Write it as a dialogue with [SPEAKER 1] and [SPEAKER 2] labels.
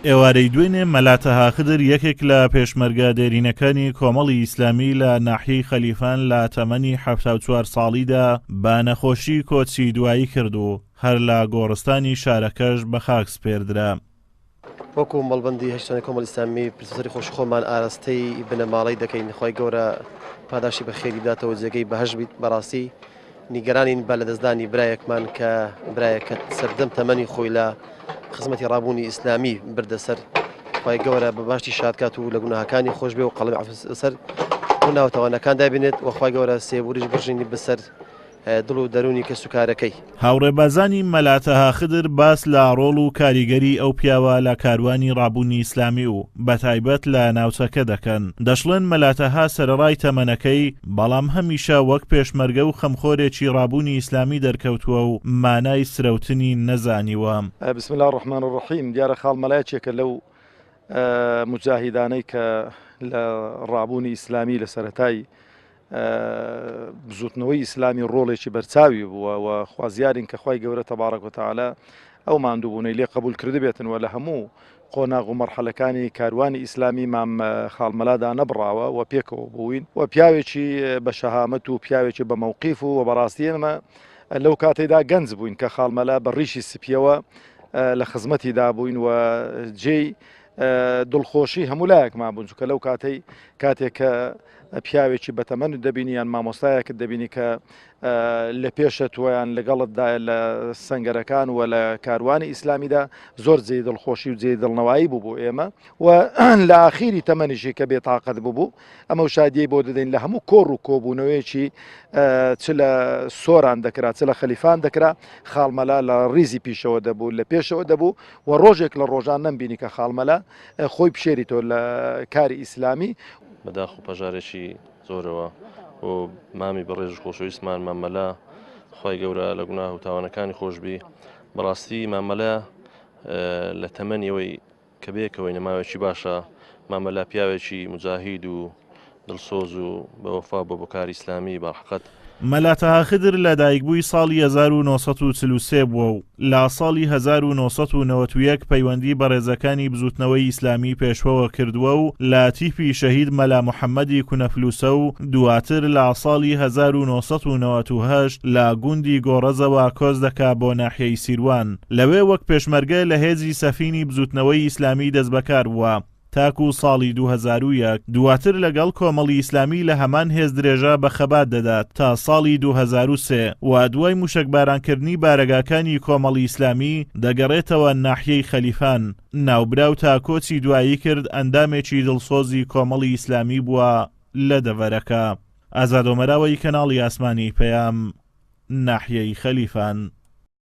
[SPEAKER 1] ئێوارەی دوێنێ مەلاتەها خدر یەکێک لە پێشمەرگە دێرینەکانی کۆمەڵی ئیسلامی لە ناحیەی خەلیفان لە تەمەنی 74 ساڵیدا بە نەخۆشی کۆچی دوایی کرد و هەر لە گۆڕستانی شارەکەش بە خاک سپێردرا.
[SPEAKER 2] وەکو مەڵبەندی هەشتانی کۆمەڵی ئیسلامی پرسەری خۆش خۆمان ئاراستەی بنەماڵەی دەکەین، خۆی گەورە پاداشی بە خێری بداتەوە، جێگەی بەهەژ بیت. بەڕاستی نیگەرانین بە لەدەستدانی برایەکمان کە برایەکە سەردەم تەمەنی خۆی لە خزمەتی ڕابوونی ئیسلامی بردەسەر. خۆی گەورە بە باشی شادکات و لە گوناهەکانی خۆش بێ و قەڵەمی عەفو سەر ناوەتەوانەکان دابێنێت و خۆی گەورە سێبوریش بژینی بەسەر دڵ و دەرونی کە سوکارەکەی.
[SPEAKER 1] هاوڕێبازانی مەلاتەها خدر باس لە ڕۆڵ و کاریگەری ئەو پیاوە لە کاروانی ڕابوونی ئیسلامی و بەتایبەت لە ناوچەکە دەکەن. دەشڵێن مەلاتەها سەرەڕای تەمەنەکەی، بەڵام هەمیشە وەک پێشمەرگە و خەمخۆرێکی ڕابوونی ئیسلامی دەرکەوتووە و مانای سرەوتنی نەزانیوە.
[SPEAKER 3] بسم الله الرحمن الرحیم. دیارە خاڵمەلایەکێکە لەو مجاهیدانەی کە لە ڕابوونی ئیسلامی لە سەرەتای بزوتنەوەی ئیسلامی ڕۆڵێکی بەرچاوی بووە و خوازیارین کە خوای گەورە تەبارەک و تەعالا ئەو ماندووبوونەی لێ قبول کرد بێتن و لە هەموو قۆناغ و مەرحەلەکانی کاروانی ئیسلامی مام خاڵمەلادا نەبڕاوە و پێکەوە بووین و پیاوێکی بە شەهامەت و پیاوێکی بە مەوقیف و بەڕاستی ئێمە لەو کاتێدا گەنج بووین کە خاڵمەلا بە ڕیشی سپیەوە لە خزمەتیدا بووین و جێی دڵخۆشی هەموو لایەکمان بوون، چونکە لەو کاتێک کە پیاوێکی بەتەمەن دەبینی یان مامۆستایەکت دەبینی کە لە پێشە تۆیان لەگەڵتدا لە سەنگەرەکان و لە کاروانی ئیسلامیدا زۆر جێی دڵخۆشی و جێی دڵنەوایی بوو بۆ ئێمە و لە ئاخیری تەمەنیشی کە بێتاقەت بوو ئەمە شادیەی بۆ دەدەین لە هەموو کۆڕ و کۆبوونەوەیەکی چ لە سۆران دەکرا چ لە خەلیفان دەکرا، خاڵمەلا لە ڕیزی پیشەوە دەبوو، لە پێشەوە دەبوو و ڕۆژێک لە ڕۆژان نەمبینی کە خاڵمەلا خۆی بشێریتەوە لە کاری ئیسلامی
[SPEAKER 4] بەداخ و پەژارێکی زۆرەوە و مامی بەڕێژ خۆشەویستمان مامەلا خی گەورە لە گوناه و تاوانەکانی خۆشببی. بەڕاستی مامەلا لە تەمەنیەوەی کە بێکەوەی نەماوێکی باشە، مامەلا پیاوێکی مجاهید و دڵسۆز و بەوەفا بۆ کاری ئیسلامی بەحقەت.
[SPEAKER 1] مەلاتەها خدر لە دایکبووی ساڵی 1943 بووە و لە ساڵی 1991 پەیوەندی بە ڕێزەکانی بزوتنەوەی ئیسلامی پێشوەوە کردووە و لە تیپی شەهید مەلا محەممەدی کونەفلوسە و دواتر لە ساڵی 1998 لە گوندی گۆڕەزەوە کۆز دەکا بۆ ناحیەی سیروان. لەوێ وەک پێشمەرگە لە هێزی سەفینی بزوتنەوەی ئیسلامی دەست بەکار بووە تاکو ساڵی 2001 دواتر لەگەڵ کۆمەڵی ئیسلامی لە هەمان هێز درێژە بە خەبات دەدات تا ساڵی 2003 و دوای موشکبارانکردنی بارەگاکانی کۆمەڵی ئیسلامی دەگەڕێتەوە ناحیەی خەلیفان. ناوبراو تا کۆچی دوایی کرد ئەندامێکی دڵسۆزی کۆمەڵی ئیسلامی بووە لە دەڤەرەکە. ئازاد ئۆمەراوی کەناڵی ئاسمانی پەیام، ناحیەی خەلیفان.